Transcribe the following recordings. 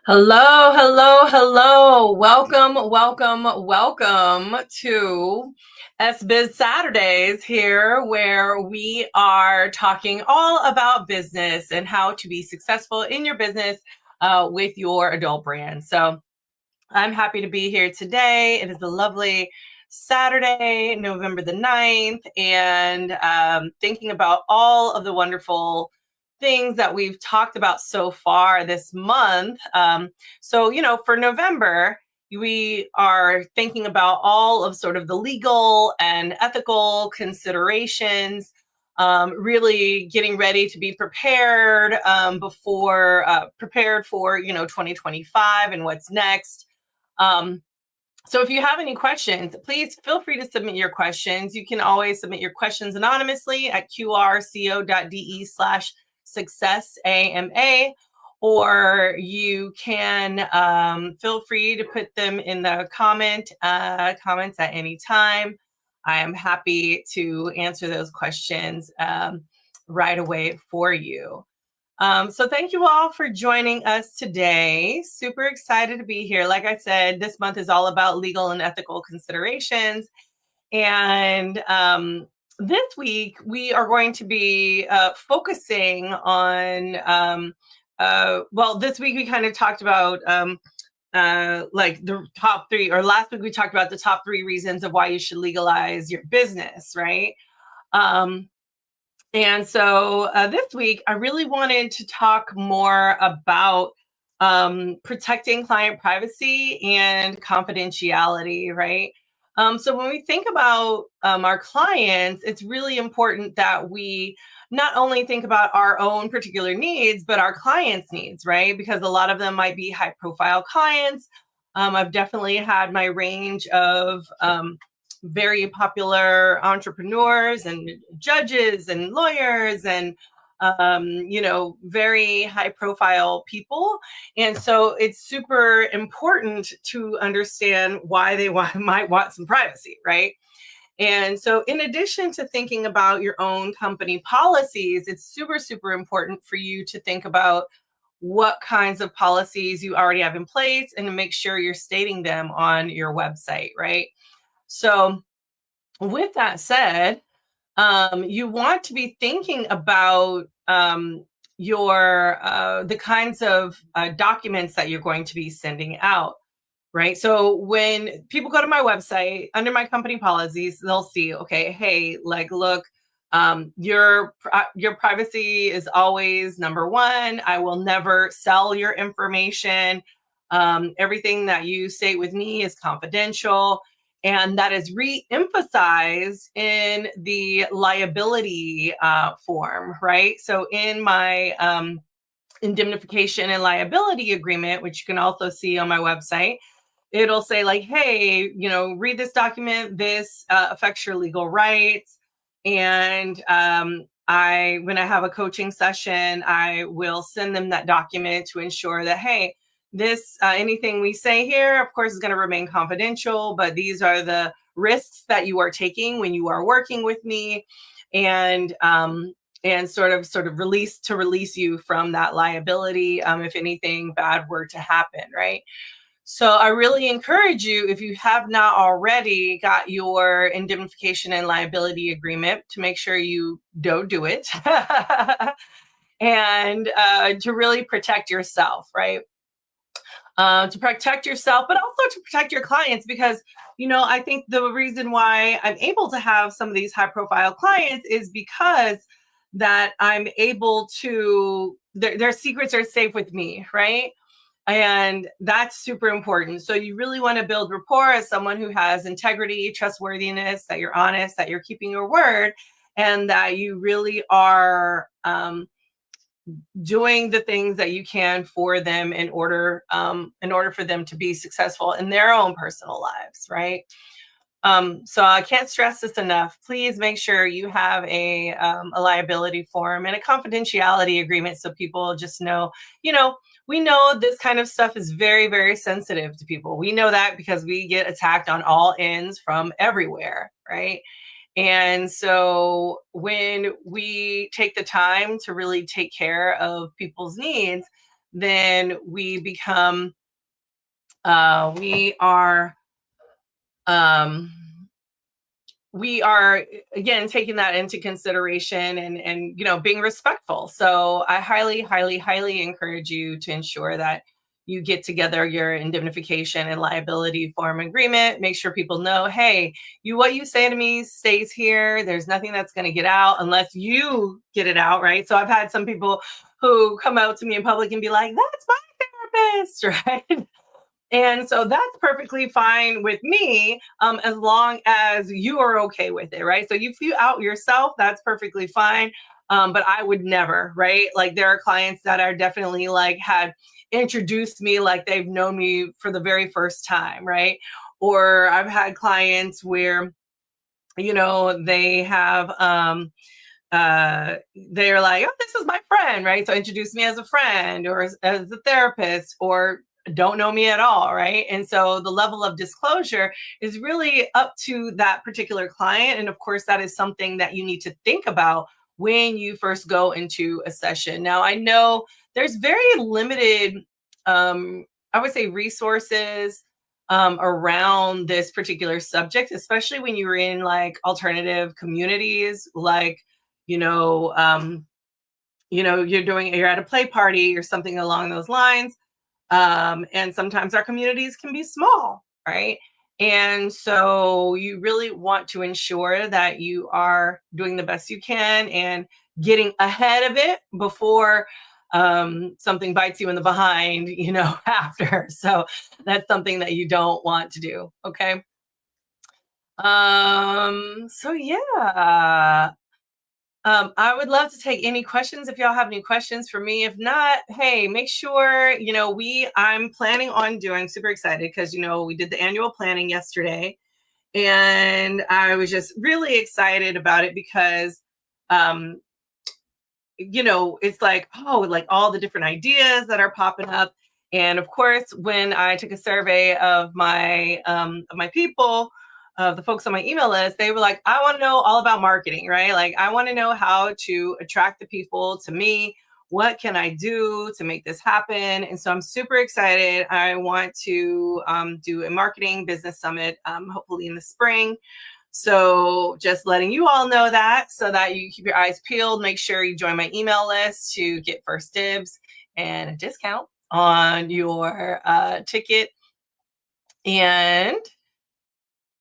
Hello, hello, hello. Welcome to Biz Saturdays here, where we are talking all about business and how to be successful in your business with your adult brand. So I'm happy to be here today. It is a lovely Saturday, November the 9th, and thinking about all of the wonderful things that we've talked about so far this month. For November, we are thinking about all of sort of the legal and ethical considerations, really getting ready to be prepared prepared for 2025 and what's next. So if you have any questions, please feel free to submit your questions. You can always submit your questions anonymously at qrco.de/successama, or you can feel free to put them in the comments at any time. I am happy to answer those questions right away for you. So thank you all for joining us today. Super excited to be here. Like I said, this month is all about legal and ethical considerations. And this week, we are going to be focusing on, this week we kind of talked about like the top three, or last week we talked about the top three reasons of why you should legalize your business, right? And so this week, I really wanted to talk more about protecting client privacy and confidentiality, right? So when we think about our clients, it's really important that we not only think about our own particular needs, but our clients' needs, right? Because a lot of them might be high profile clients. I've definitely had my range of very popular entrepreneurs and judges and lawyers and very high profile people. And so it's super important to understand why they might want some privacy, right? And so in addition to thinking about your own company policies, it's super, super important for you to think about what kinds of policies you already have in place and to make sure you're stating them on your website, right? So with that said, you want to be thinking about your the kinds of documents that you're going to be sending out, right? So when people go to my website under my company policies, they'll see, okay, hey, like, look, your privacy is always number one. I will never sell your information. Everything that you say with me is confidential. And that is re-emphasized in the liability form, right? So in my indemnification and liability agreement, which you can also see on my website, it'll say like, hey, read this document. This affects your legal rights. And when I have a coaching session, I will send them that document to ensure that, hey, this anything we say here, of course, is going to remain confidential, but these are the risks that you are taking when you are working with me, and sort of release you from that liability if anything bad were to happen, right? So I really encourage you, if you have not already got your indemnification and liability agreement, to make sure you don't do it and to really protect yourself, right? To protect yourself, but also to protect your clients, because I think the reason why I'm able to have some of these high profile clients is because that I'm able to their secrets are safe with me, right? And that's super important. So you really want to build rapport as someone who has integrity, trustworthiness, that you're honest, that you're keeping your word, and that you really are doing the things that you can for them in order for them to be successful in their own personal lives, right? So I can't stress this enough. Please make sure you have a liability form and a confidentiality agreement, so people just know, we know this kind of stuff is very, very sensitive to people. We know that because we get attacked on all ends from everywhere, right? And so when we take the time to really take care of people's needs, then we become, we are, um, we are again taking that into consideration, and being respectful. So I highly encourage you to ensure that you get together your indemnification and liability form agreement. Make sure people know, hey, what you say to me stays here. There's nothing that's going to get out unless you get it out, right? So I've had some people who come out to me in public and be like, that's my therapist, right? And so that's perfectly fine with me, as long as you are okay with it, right? So if you out yourself, that's perfectly fine. But I would never, right? Like there are clients that are definitely like had introduced me like they've known me for the very first time, right? Or I've had clients where, they have they're like, oh, this is my friend, right? So introduce me as a friend or as a therapist, or don't know me at all, right? And so the level of disclosure is really up to that particular client. And of course, that is something that you need to think about when you first go into a session. Now, I know there's very limited, I would say, resources around this particular subject, especially when you're in like alternative communities, like you know, um, you're at a play party or something along those lines. And sometimes our communities can be small, right? And so you really want to ensure that you are doing the best you can and getting ahead of it before something bites you in the behind, after. So that's something that you don't want to do. Okay. So yeah. I would love to take any questions if y'all have any questions for me. If not, hey, make sure, I'm planning on doing, super excited because, we did the annual planning yesterday, and I was just really excited about it because, um, it's like, oh, like all the different ideas that are popping up. And of course, when I took a survey of my people, of the folks on my email list, they were like, I want to know all about marketing, right? Like, I want to know how to attract the people to me. What can I do to make this happen? And so I'm super excited. I want to do a marketing business summit, hopefully in the spring. So just letting you all know that so that you keep your eyes peeled. Make sure you join my email list to get first dibs and a discount on your ticket.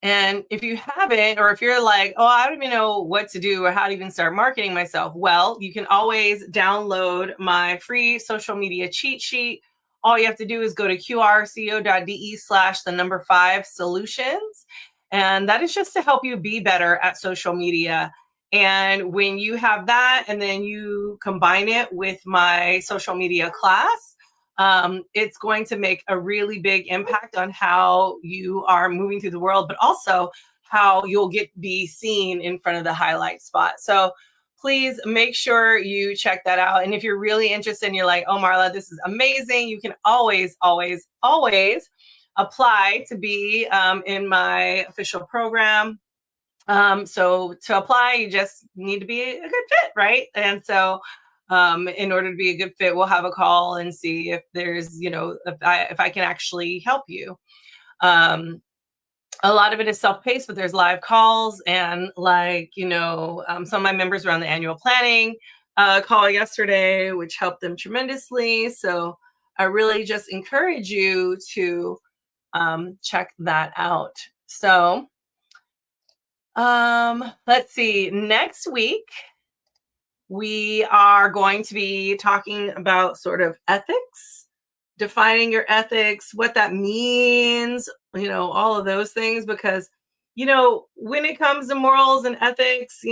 And if you haven't, or if you're like, oh, I don't even know what to do or how to even start marketing myself, well, you can always download my free social media cheat sheet. All you have to do is go to qrco.de/5solutions. And that is just to help you be better at social media. And when you have that, and then you combine it with my social media class, it's going to make a really big impact on how you are moving through the world, but also how you'll be seen in front of the highlight spot. So please make sure you check that out. And if you're really interested and you're like, oh, Marla, this is amazing, you can always apply to be in my official program. So to apply, you just need to be a good fit, right? And so in order to be a good fit, we'll have a call and see if there's, if I can actually help you. A lot of it is self-paced, but there's live calls, and like, some of my members were on the annual planning call yesterday, which helped them tremendously. So I really just encourage you to check that out. So let's see. Next week, we are going to be talking about sort of ethics, defining your ethics, what that means, all of those things. Because, when it comes to morals and ethics,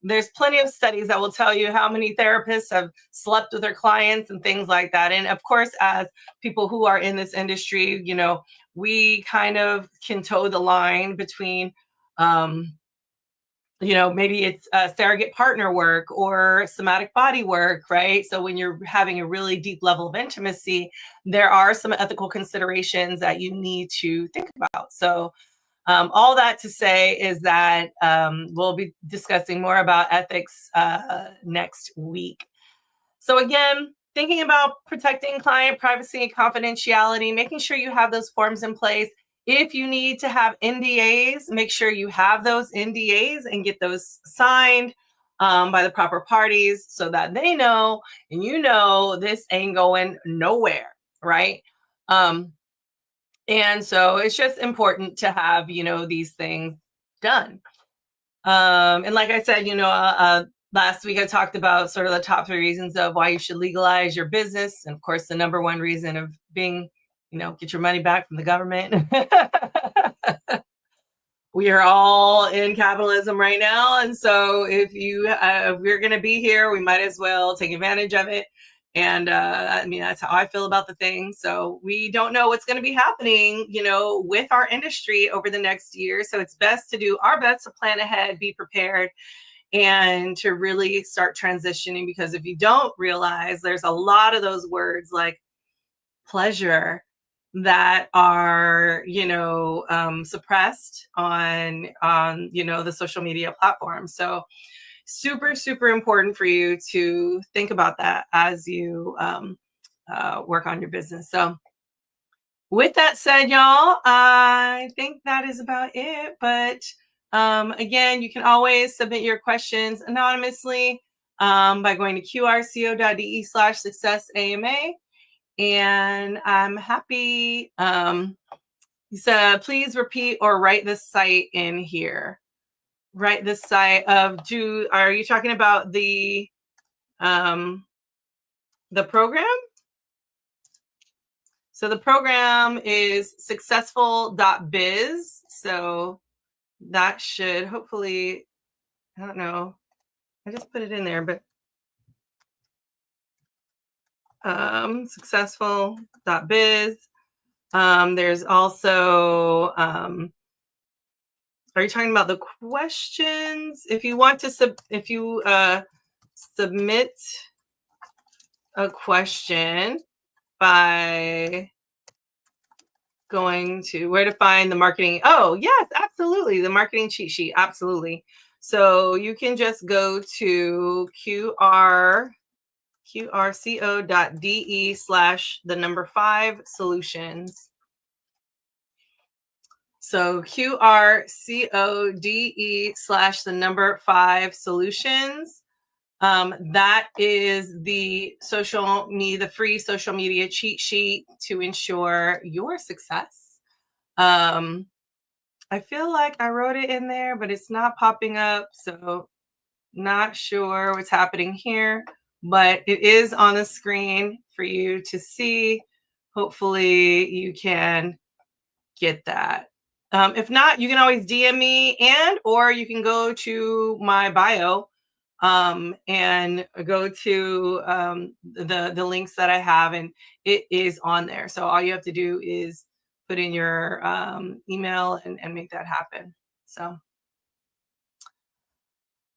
there's plenty of studies that will tell you how many therapists have slept with their clients and things like that. And of course, as people who are in this industry, we kind of can toe the line between, maybe it's surrogate partner work or somatic body work, right? So when you're having a really deep level of intimacy, there are some ethical considerations that you need to think about. So all that to say is that we'll be discussing more about ethics next week. So again, thinking about protecting client privacy and confidentiality, making sure you have those forms in place. If you need to have NDAs, make sure you have those NDAs and get those signed by the proper parties so that they know and you know this ain't going nowhere, right? Um, and so it's just important to have, these things done. And like I said, last week I talked about sort of the top 3 reasons of why you should legalize your business. And of course, the number one reason of being, get your money back from the government. We are all in capitalism right now. And so if we're going to be here, we might as well take advantage of it. And that's how I feel about the thing. So we don't know what's going to be happening, with our industry over the next year. So it's best to do our best to plan ahead, be prepared, and to really start transitioning. Because if you don't realize, there's a lot of those words like pleasure that are suppressed on the social media platforms. So super, super important for you to think about that as you work on your business. So with that said, y'all, I think that is about it. But again, you can always submit your questions anonymously by going to qrco.de/successama. And I'm happy. So please repeat or write this site in here. Write this site are you talking about the program? So the program is successful.biz. So that should hopefully, I don't know. I just put it in there, but successful.biz. There's also, are you talking about the questions? If you want to submit a question by going to where to find the marketing. Oh, yes, absolutely. The marketing cheat sheet. Absolutely. So you can just go to qrco.de/5 solutions. So qrco.de/5 solutions. That is the free social media cheat sheet to ensure your success. I feel like I wrote it in there, but it's not popping up. So not sure what's happening here, but it is on the screen for you to see. Hopefully you can get that. If not, you can always DM me or you can go to my bio and go to the links that I have, and it is on there. So all you have to do is put in your email and make that happen. So,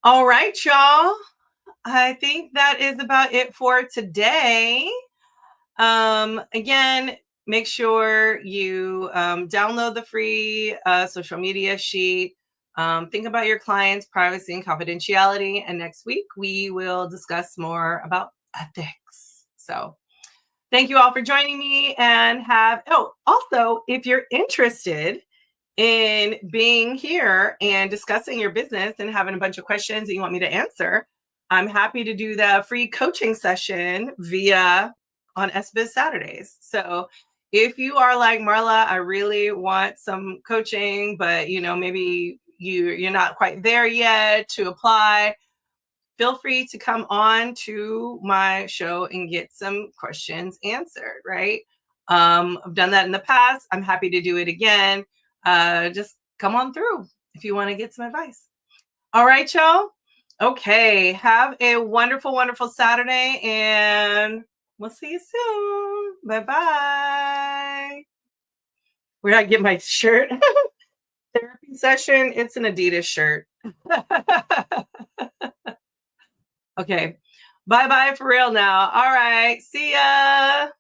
all right, y'all. I think that is about it for today. Again, make sure you download the free social media sheet. Think about your clients' privacy and confidentiality. And next week, we will discuss more about ethics. So thank you all for joining me and also, if you're interested in being here and discussing your business and having a bunch of questions that you want me to answer, I'm happy to do the free coaching session on Biz Saturdays. So if you are like, Marla, I really want some coaching, but maybe you're not quite there yet to apply, feel free to come on to my show and get some questions answered, right? I've done that in the past. I'm happy to do it again. Just come on through if you want to get some advice. All right, y'all. Okay. Have a wonderful, wonderful Saturday, and we'll see you soon. Bye-bye. Where did I get my shirt? Therapy session. It's an Adidas shirt. Okay. Bye-bye for real now. All right. See ya.